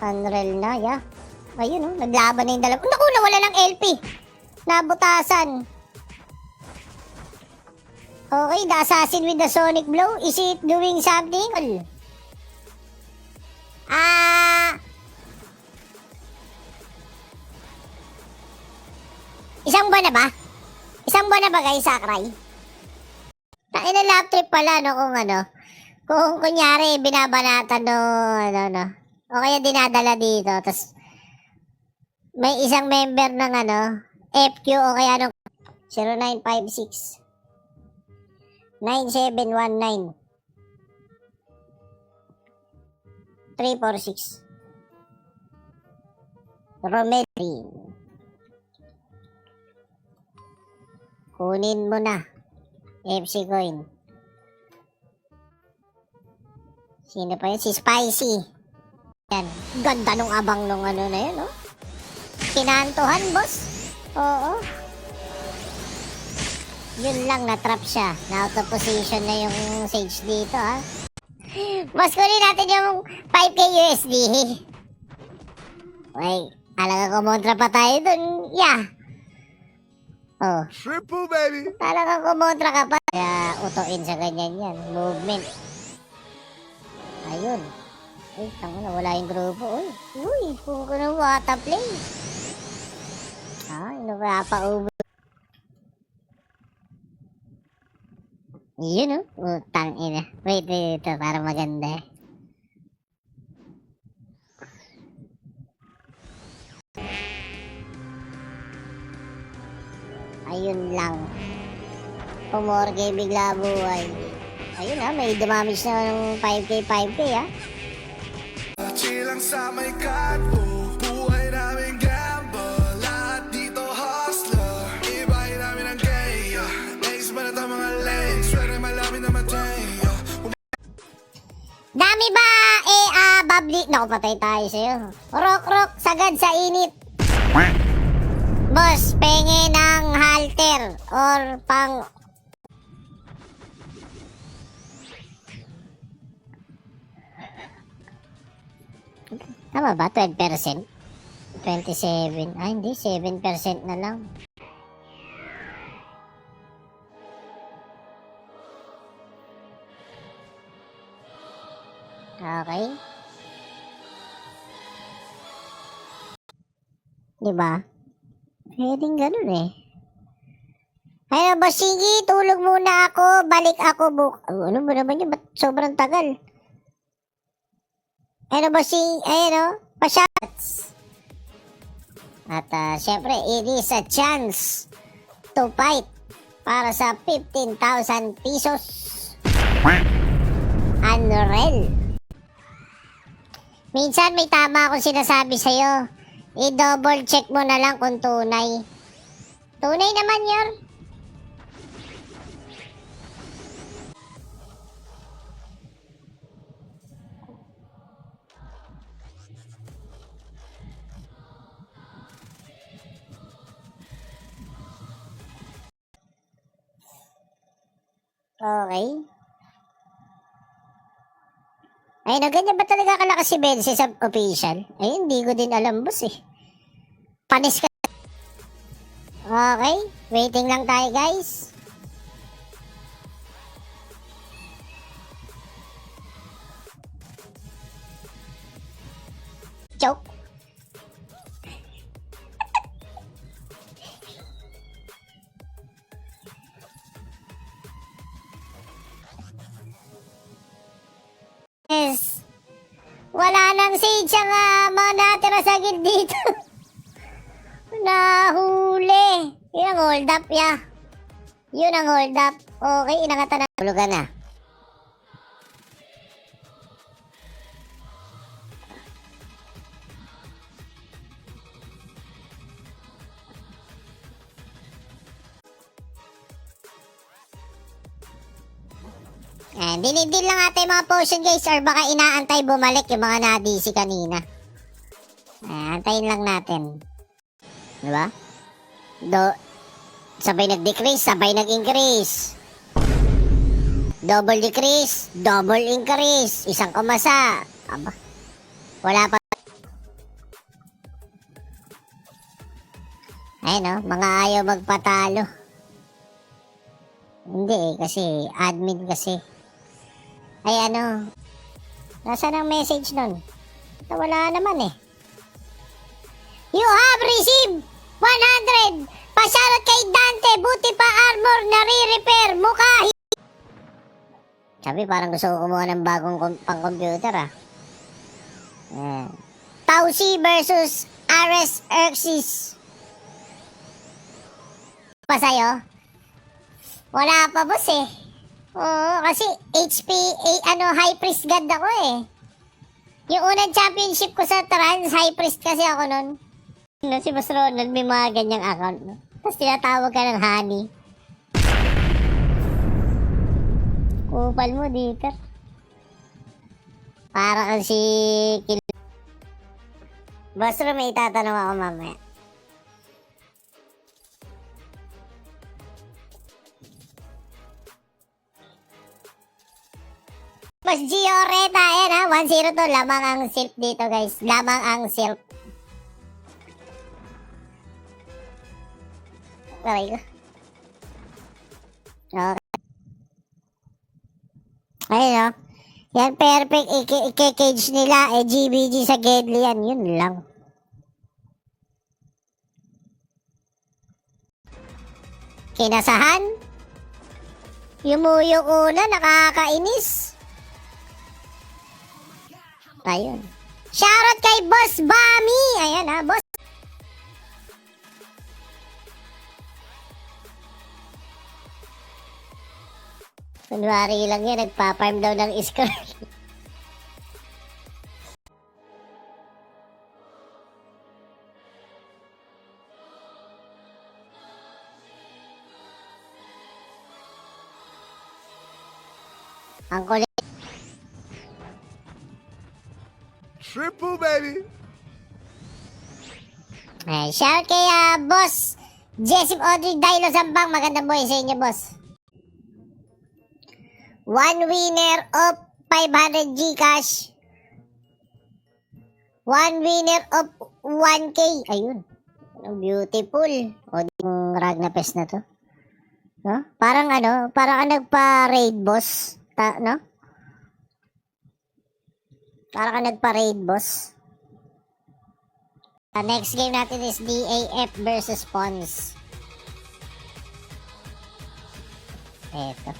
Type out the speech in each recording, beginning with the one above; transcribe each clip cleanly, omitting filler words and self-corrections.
Unreal na, ya. Ayun, oh, naglaban na yung dalawa. Naku, nawala ng LP. Nabutasan. Okay, the assassin with the sonic blow. Is it doing something? Isang buwan na ba? Isang buwan na ba guys, Sakray? Takin na lap trip pala, no, kung ano. Kung kunyari, binabanatan no, ano. O kaya dinadala dito, tapos may isang member ng ano, FQ o kaya nung 0956 9719 346 Romelin. Kunin mo na FC coin. Sino pa yun? Si Spicy. Yan. Ganda nung abang nung ano na yun, no? Kinantuhan, boss. Oo. Yun lang, na-trap siya. Na-out of position na yung Sage dito, ha? Boss, kunin natin yung 5K USD. Uy, alaga kumontra pa tayo dun. Yeah. Oh. Triple, baby. Talagang kumontra ka pa. Kaya utuin sa ganyan yan. Movement. Ayun. Uy, tanga na. Wala yung grupo. Uy, kung kuno wata play. Ay, napapa-ubo. Yun, oh. Utang ina. Wait, ito. Para maganda. Ayun lang. Pumorke bigla buhay. Ayun ha, may damage na ng 5K ha. Chilang sa may kanto, buhay namin gamble. Lahat dito hustler, ibahin namin ang gaya. Next ba na ito mga lanes, swerte malamin na matay. Dami ba babli? Naku, patay tayo sa'yo. Rock, sagad sa init. Boss, penge ng halter or pang... Tama ba? 12%? 27? Ay, hindi. 7% na lang. Okay. Diba? Pwedeng ganun eh. Ayun, boss, sige, tulog muna ako. Balik ako ano ba naman yun? Ba't sobrang tagal? Ayun, boss, ayun, pa-shots. At, syempre, it is a chance to fight para sa 15,000 pesos. Unreal. Minsan may tama akong sinasabi sa'yo. I-double check mo na lang kung tunay. Tunay naman yun. Okay. Ay, ganyan ba talaga kalakas si Bensi sa official? Ay, hindi ko din alam, boss eh. Panis ka. Okay, waiting lang tayo, guys. Joke. Yes. Wala nang sage ang mga natira sa gid dito. Nahuli. Yun ang hold up, ya. Yun ang hold up. Okay, inangatan na. Tulugan na. Dinidil lang ata yung mga potion, guys, or baka inaantay bumalik yung mga na-DC kanina. Antayin lang natin. Diba? Sabay nag-decrease, sabay nag-increase. Double decrease, double increase. Isang kumasa. Aba. Wala pa. Ayun no, mga ayaw magpatalo. Hindi kasi admin kasi. Ay ano, nasaan ang message nun? Wala naman eh. You have received 100! Pasyarat kay Dante, buti pa armor na re-repair, mukha. Sabi parang gusto ko kumuha ng bagong pang-computer ah. Tausi versus Ares Xerxes. Pa sa'yo? Wala pa boss eh. Oo, kasi HP, high priest god ako eh. Yung unang championship ko sa Trans, high priest kasi ako nun. No, si Boss Ronald may mga ganyang account, no? Tapos tinatawag ka ng honey. Kupal mo dito. Para kang si Boss Ron, may itatanong ako mamaya. Mas Gioreta, ayan ha, 1-0 to, lamang ang silp dito guys, lamang ang silp. Okay ko. Okay. Ayun o, yan perfect, i-cage nila, GBG sa Gedli yan, yun lang. Kinasahan? Yumuyok una, nakakainis. Ayun. Shoutout kay Boss Bami. Ayan ha, Boss. Kunwari lang yan, nagpa-farm daw ng iskor. Ang kulit. Triple, baby. Ay, shout kay Boss Jessim Audrey Dailo Zambang. Magandang buhay sa inyo, boss. One winner of 500 Gcash. One winner of 1K. Ayun. Beautiful. O, yung Ragnapes na to. No? Parang parang nagpa-raid boss. No? Parang nagpa-raid boss. Next game natin is DAF versus Pons. Eto.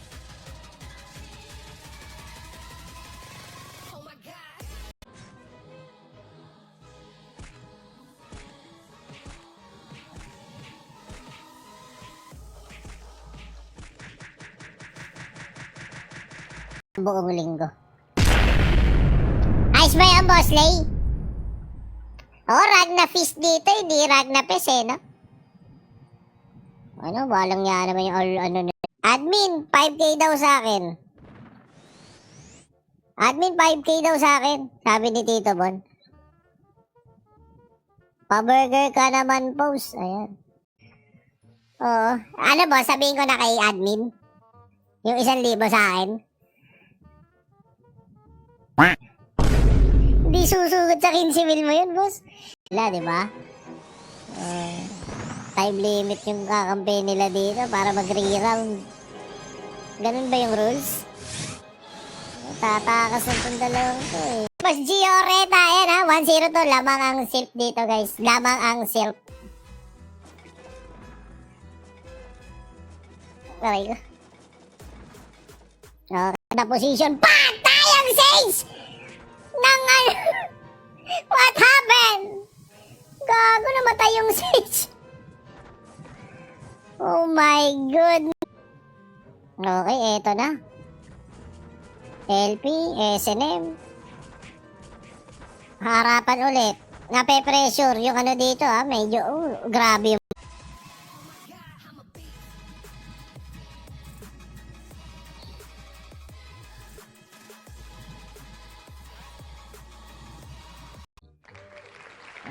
Buong linggo. Ayos ba yan, Boss Lay? Ragnafist dito, hindi Ragnapes eh, no? Walang yan naman yung Admin, 5K daw sa akin. Admin, 5K daw sa akin. Sabi ni Tito Bon. Pa-burger ka naman, post. Ayan. Oo. Boss, sabihin ko na kay admin. Yung 1,000 sa akin. Hindi susugod sa 15,000 mo yun, boss. Wala, di ba? Time limit yung kakampi nila dito para mag-re-round. Ganun ba yung rules? Tatakas ng itong dalawang to eh. Mas Gioreta, ayan ha, 1-0 to. Lamang ang silp dito guys. Lamang ang silp. Okay ko. Okay, na position. Patay ang Sage! What happened? Gago, namatay yung Sage. Oh my god. Okay, eto na. LP, SNM. Harapan ulit. Nape-pressure yung dito medyo, grabe yung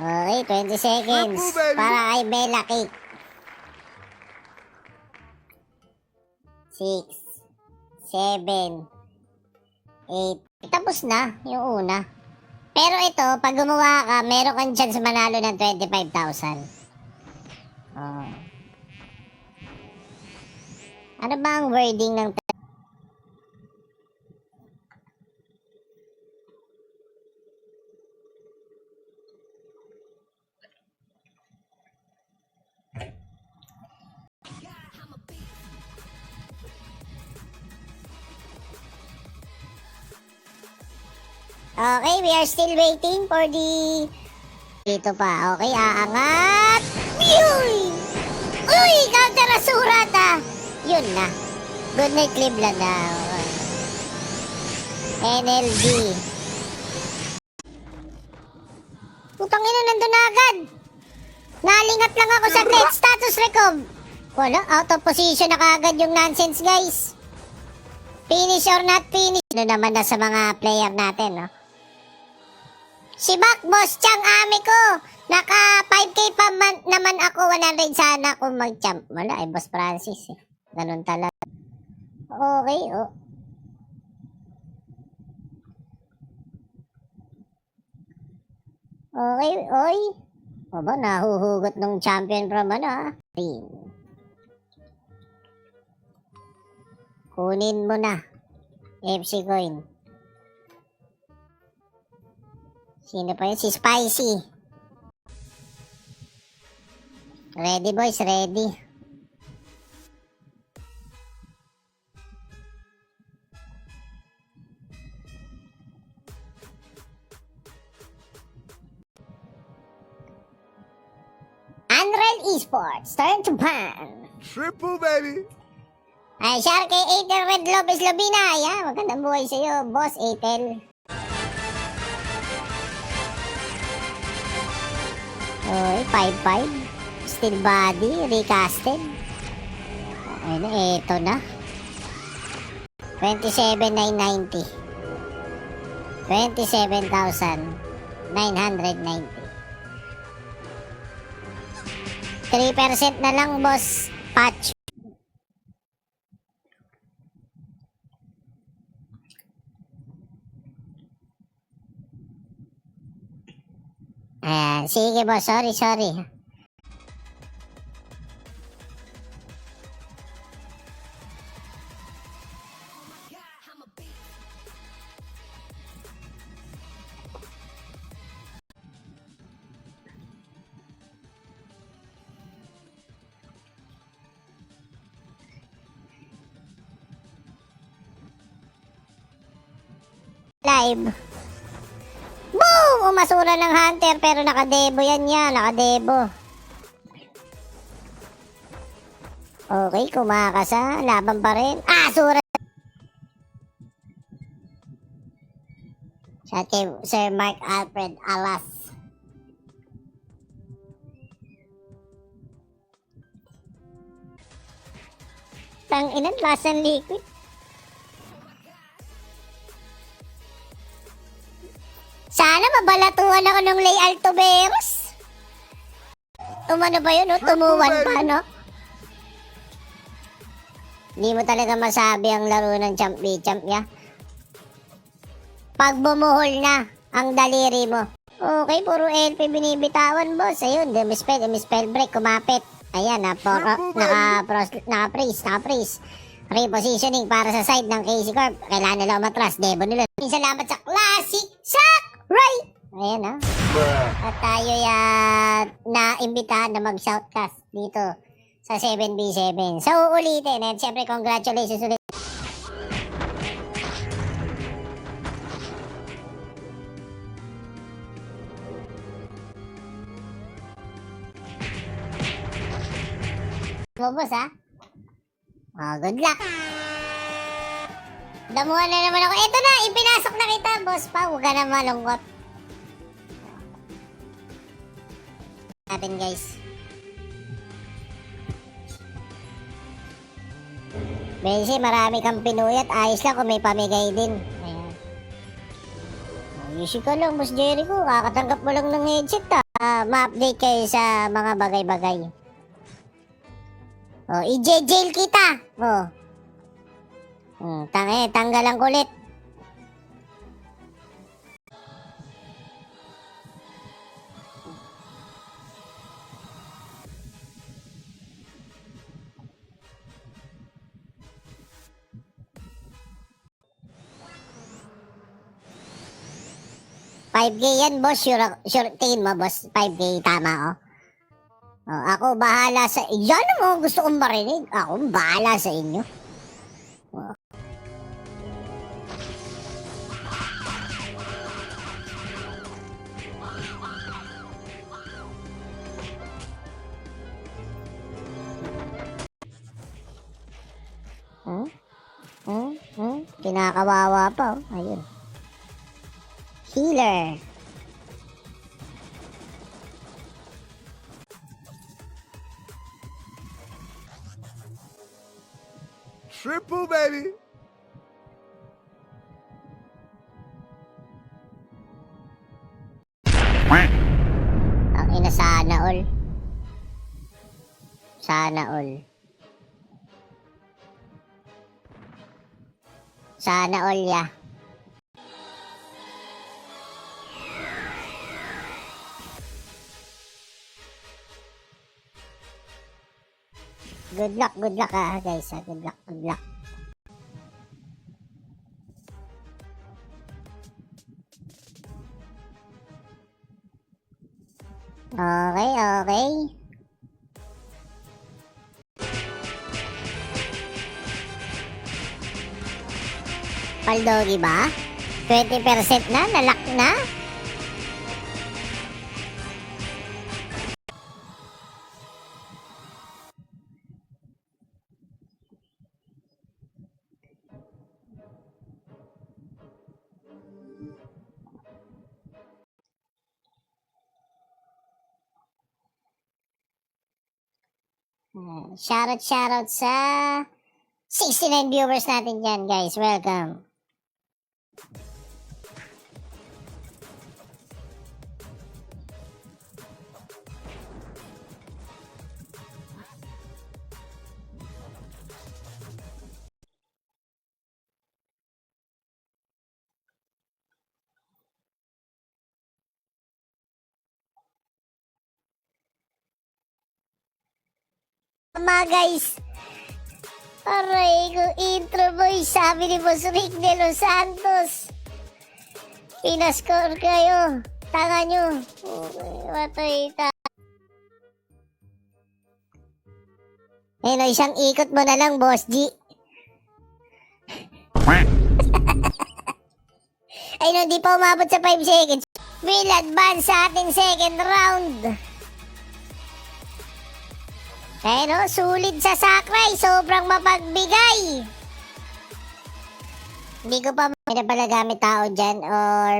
okay, 20 seconds para kay Bella Cake. 6, 7, 8. Tapos na yung una. Pero ito, pag gumawa ka, meron kang chance manalo ng 25,000. Oh. Ano ba ang wording ng Okay, we are still waiting for the... Dito pa. Okay, aangat. Uy! Uy! Counter Asurat ah! Yun na. Good night, Cleveland na. NLG. Putang ina, nandun na agad. Nalingat lang ako sa net. Status recom. Wala, out of position na kaagad yung nonsense, guys. Finish or not finish. Ano naman na sa mga player natin, no? Si Mac, Boss Chang, ami ko. Naka 5K pa naman ako. 100 sana kung mag-champ. Wala, ay Boss Francis. Eh. Ganun talaga. Okay, oh. Okay, oy. Aba, nahuhugot ng champion from ano, ah. Kunin mo na. FC coin. Sino pa yun? Si Spicy. Ready, boys. Ready. Unreal Esports. Turn to pan. Triple, baby. Ay, shout kay Atel Red Lopez Lobina. Ayan, magandang buhay sa'yo, Boss Atel. Oy, 5-5. Steel body, recasted. Ay na, eto na. 27,990. 27,990. 3% na lang, boss. Patch. Ayan, sige boss, sorry. Live. Boom! Umasura ng Hunter pero nakadebo yan niya. Nakadebo. Okay, kumakasa. Laban pa rin. Ah, sura! Shout kay Sir Mark Alfred Alas. Tang-inan, lasan liquid. Sana mabalatuan ako ng Lay Altoveros. Umano ba yun, no? Tumuwan pa, no? Hindi mo talaga masabi ang laro ng champ niya. Pag bumuhol na ang daliri mo. Okay, puro LP binibitawan, boss. Ayun, spell break, kumapit. Ayan, naka-freeze. Repositioning para sa side ng KC Corp. Kailangan nila umatras. Debo nila. Salamat sa Classic Sakurai! Ayan, ha? At tayo na-imbitahan na mag-shoutcast dito sa 7v7. So, uulitin. And syempre, congratulations ulit. Boss, ha? Oh, good luck. Damuhan na naman ako. Ito na, ipinasok na kita, boss pa. Huwag ka na malungkot. Natin, guys. Bensi, marami kang pinuyat. Ayos lang kung may pamigay din. Ayan. Easy ka lang, Boss Jericho. Kakatanggap mo lang ng headset, ha. Ma-update kayo sa mga bagay-bagay. Oh, i-jail kita. Oh. Tanggalan ko ulit. 5K yan, boss. Sure, tingin mo, boss. 5K, tama, oh. Oh, ako bahala sa... Yan mo, gusto kong marinig. Ako bahala sa inyo. Oh. Kinakawawa pa, oh. Ayun. Healer. Triple, baby. Ang ina, sana all. Sana all. Sana all, ya. Good luck guys, good luck. Okay. Paldogi ba? 20% na, nalak na? Shoutout sa 69 viewers natin dyan, guys. Welcome. Mga guys, aray ko, intro boy, sabi ni Boss Rick de Los Santos, pinascore kayo, tanga nyo, matay ta. Ayun, isang ikot mo na lang, Boss G. Ayun, hindi pa umabot sa 5 seconds. Will advance sa ating second round. Ayun o, sulit sa sakray, sobrang mapagbigay. Hindi ko pa pala gamit tao dyan or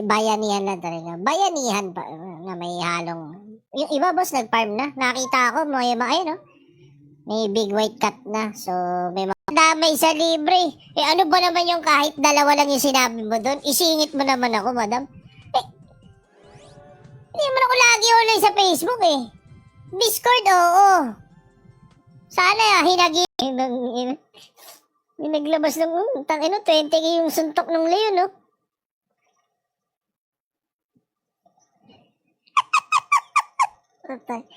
bayanihan na talaga. Bayanihan pa na may halong. Yung iba boss, nag-farm na. Nakita ko, may ayun o. May big white cat na. So, may mga damay sa libre. Eh ano ba naman yung kahit dalawa lang yung sinabi mo doon? Isingit mo naman ako, madam. Eh, hindi naman ako lagi online sa Facebook eh. Discord, oo. Sana hinagi yung naglabas ng tangino 20k yung suntok ng leon, no? Patay.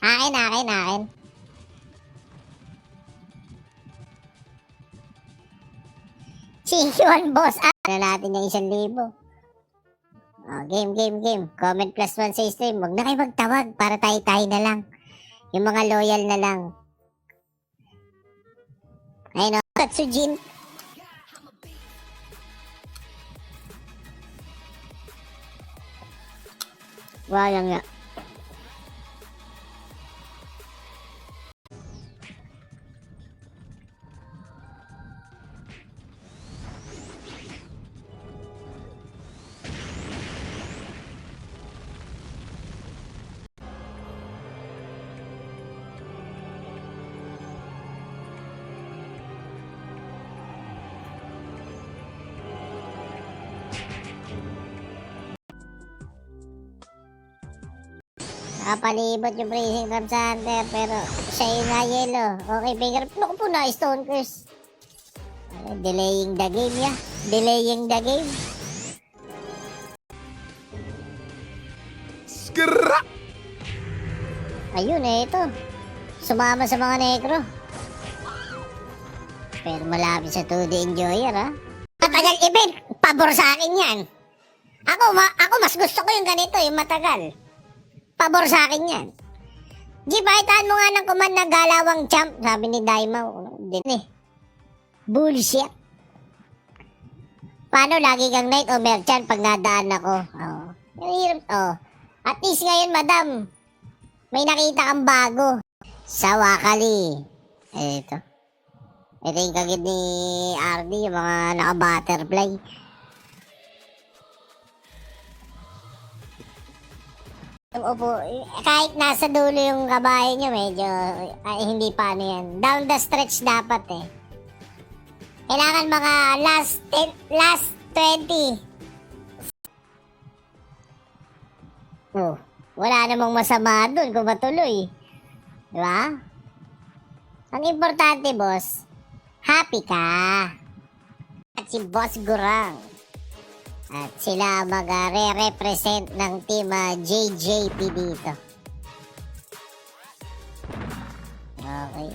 Akin. Yun, boss. Na natin yung 1,000. Oh, game. Comment +1 sa stream. Huwag na kayo magtawag para tayo na lang. Yung mga loyal na lang. Ayun o, Tatsujin. Wala nga. Nakapalibot yung freezing trap sa hunter pero siya yung na-yellow. Okay, finger. Naku po na, stone curse. Delaying the game, ya. Delaying the game. Ayun ito. Sumama sa mga negro. Pero malapit sa 2D Enjoyer, ha? Matagal event, pabor sa akin yan. Ako mas gusto ko yung ganito, yung matagal. Pabor sa akin yan. G, pakitaan mo nga ng command na galawang champ, sabi ni Daimaw. Din eh. Bullshit. Paano lagi kang knight o merchant pag nadaan ako? Oh. Hirap, oh. At least ngayon, madam, may nakita kang bago. Sa Wakali. Ito. Ito yung kagid ni RD, yung mga naka-butterfly. Upo, kahit nasa dulo yung kabahay nyo, medyo, hindi pa ano yan. Down the stretch dapat eh. Kailangan mga last 20. Oh, wala namang masama dun kung matuloy. Diba? Ang importante, boss, happy ka. At si Boss Gurang. At sila mag-re-represent ng team JJP dito. Okay.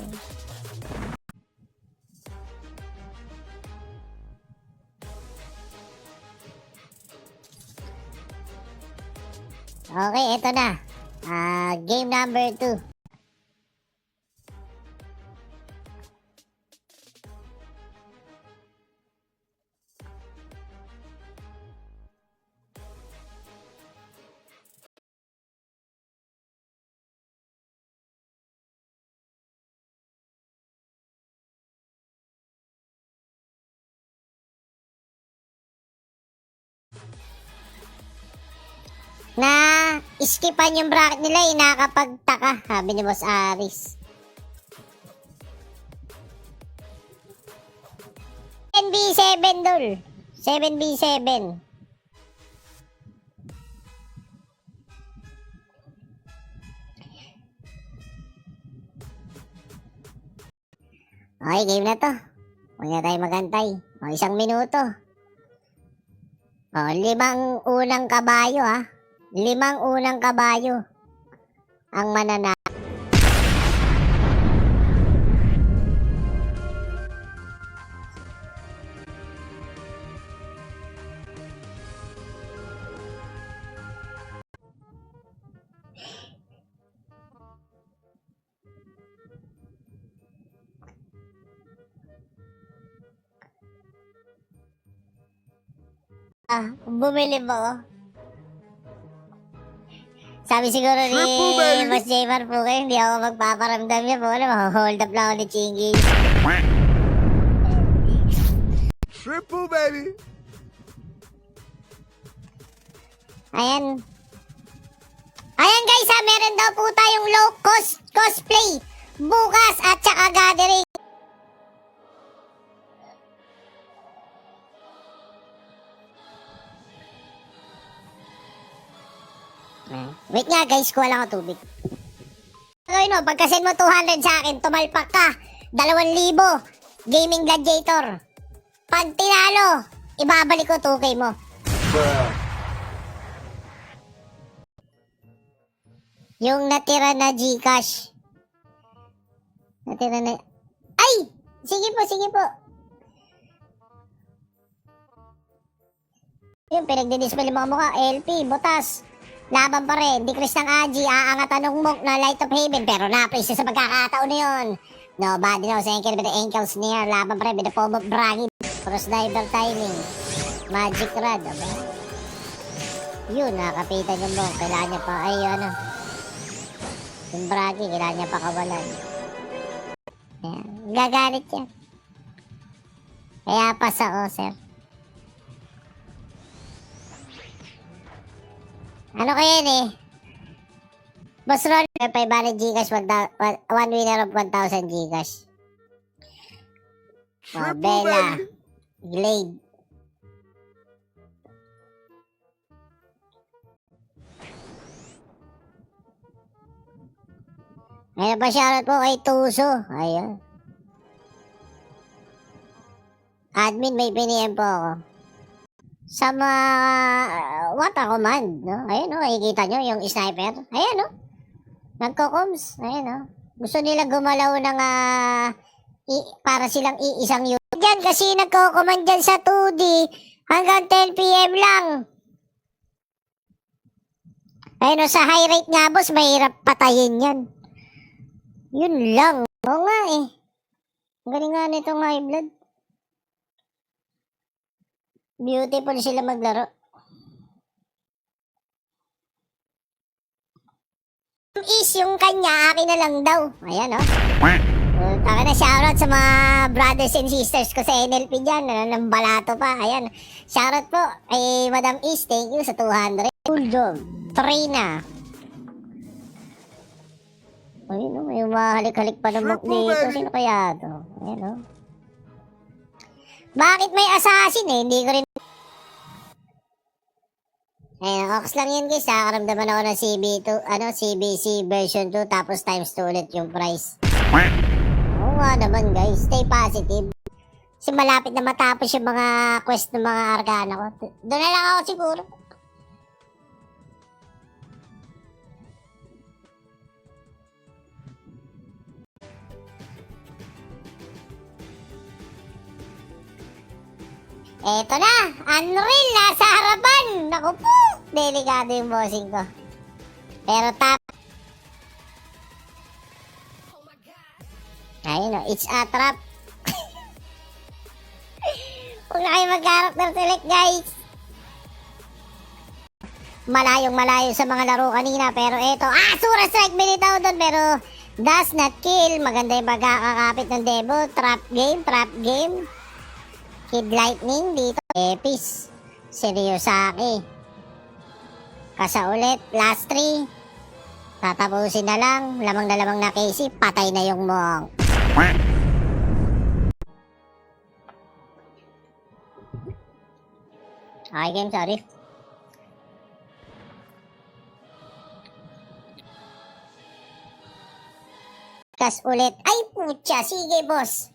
Okay, ito na. Game number 2. Na iskipan yung bracket nila, nakakapagtaka, sabi ni Boss Aris. 7v7 dol. 7v7. Okay, game na to. Huwag na tayo magantay. O, 1 minuto. O, 5 unang kabayo, ha. 5 unang kabayo ang mananalo. Bumili mo. Sabi siguro ni Mas Jaymar po kayo, hindi ako magpaparamdam niya po. Hold up lang ako ni Chingy. Triple, baby. Ayan. Ayan guys, meron daw po tayong low cost cosplay bukas at saka gathering. Wait nga guys, kuha lang ako tubig. Gawin mo, pagkasend mo 200 sa akin, tumalpak ka. 2,000 gaming gladiator. Pag tinalo, ibabalik ko 2K mo. Yung natira na Gcash. Natira na... Ay! Sige po, sige po. Yung pinagdidisplay mga mukha, LP, butas. Laban pa rin, decrease ng Aji, aangatan ng Monk na Light of Haven, pero na-place sa pagkakataon na yun. Nobody knows, anchor with the ankles near, laban pa rin with the form of bragging, cross diver timing, magic rod, diba? Yun, nakapitan yung Monk, kailangan niya pa, ay ano, yung bragging, kailangan niya pa kawalan. Ayan, gagalit yan. Kaya pas ako, sir. Ano kaya yun eh? Boss Ron, 500 Gcash, 1 winner of 1,000 Gcash. Oh, Bella. Glade. Ngayon pa shoutout po kay Tuso. Ayun. Admin, may piniem po ako. sa mga water command, no? Ayan, no? Nakikita nyo yung sniper. Ayan, no? Nagko-coms. Ayan, no? Gusto nila gumalaw ng para silang iisang unit. Diyan, kasi nagko-command dyan sa 2D hanggang 10 PM lang. Ayun, no? Sa high rate nga, boss, mahirap patayin yan. Yun lang. Oo nga, eh. Ang galing nga nitong high blood. Beautiful sila maglaro. Is yung kanya, akin na lang daw. Ayan, oh. Taka na shoutout sa mga brothers and sisters ko sa NLP dyan. Ng balato pa. Ayan. Shoutout po kay Madam Is. Thank you sa 200. Cool job. Trina. Ayun, oh. May mahalik-halik pa ng book dito. Sino kaya to? Ayan, oh. Bakit may assassin eh? Hindi ko rin... Ayun, ox lang yan guys. Nakaramdaman ako ng CBC version 2 tapos times 2 ulit yung price. Oo nga naman guys. Stay positive. Kasi malapit na matapos yung mga quest ng mga arcana ko. Doon na lang ako siguro. Eto na, Unreal, nasa harapan. Naku po, delikado yung bossing ko. Pero tap. Ayun o, it's a trap. Huwag na kayo mag-character select, guys. Malayong malayo sa mga laro kanina, pero eto, Sura Strike, binitaw doon, pero does not kill. Maganda yung pagkakakapit ng demo. Trap game. Kid Lightning dito. Epis. Seryosaki. Kasa ulit. Last 3. Tatapusin na lang. Lamang na lamang na Casey. Patay na yung Monk. Okay game, sorry. Kas ulit. Ay putya. Sige boss.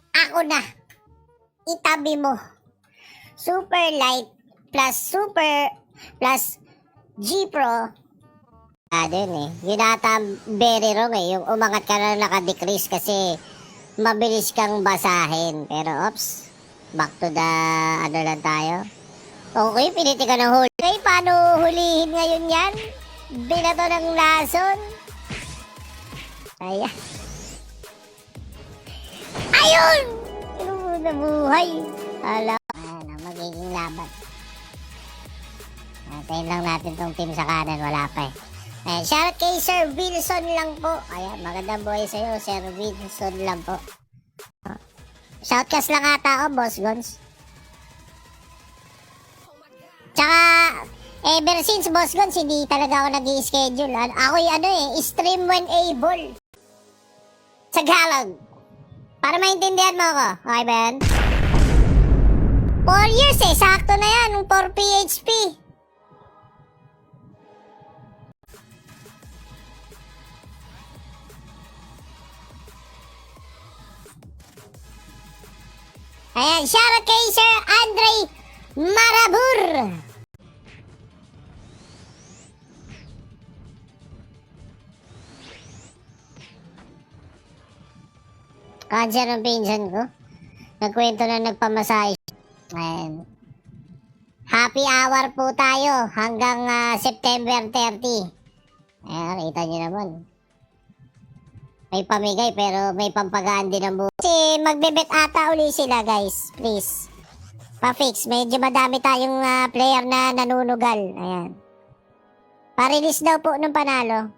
Ako na. Itabi mo. Super light plus G Pro. Dun eh. Yun ata very wrong eh. Yung umangat ka na naka-decrease kasi mabilis kang basahin. Pero ops. Back to the ano lang tayo. Okay, piniti ka ng huli. Okay, paano hulihin ngayon yan? Binato ng lason. Ayan. Ayun! Nabuhay. Alam. Ano, magiging laban. Tayin lang natin tong team sa kanan. Wala pa eh. Ayan, shoutout kay Sir Wilson lang po. Ayan, magandang buhay sa'yo. Sir Wilson lang po. Shoutcast lang ata ako, Boss Gons. Tsaka, ever since Boss Gons, hindi talaga ako nag-i-schedule. Ako'y stream when able. Sa Galag. Para maintindihan mo ako. Okay ba yan? 4 years eh. Sakto na yan. 4 PHP. Ayan. Shoutout kay Sir Andre Marabur. Cancer ng pinsan ko. Nagkwento na nagpamasahe. Ayan. Happy hour po tayo hanggang September 30. Ayan, kita nyo naman. May pamigay pero may pampagaan din ang buhay. Kasi magbebet ata uli sila guys. Please. Pa-fix. Medyo madami tayong player na nanunugal. Ayan. Pa-release daw po ng panalo.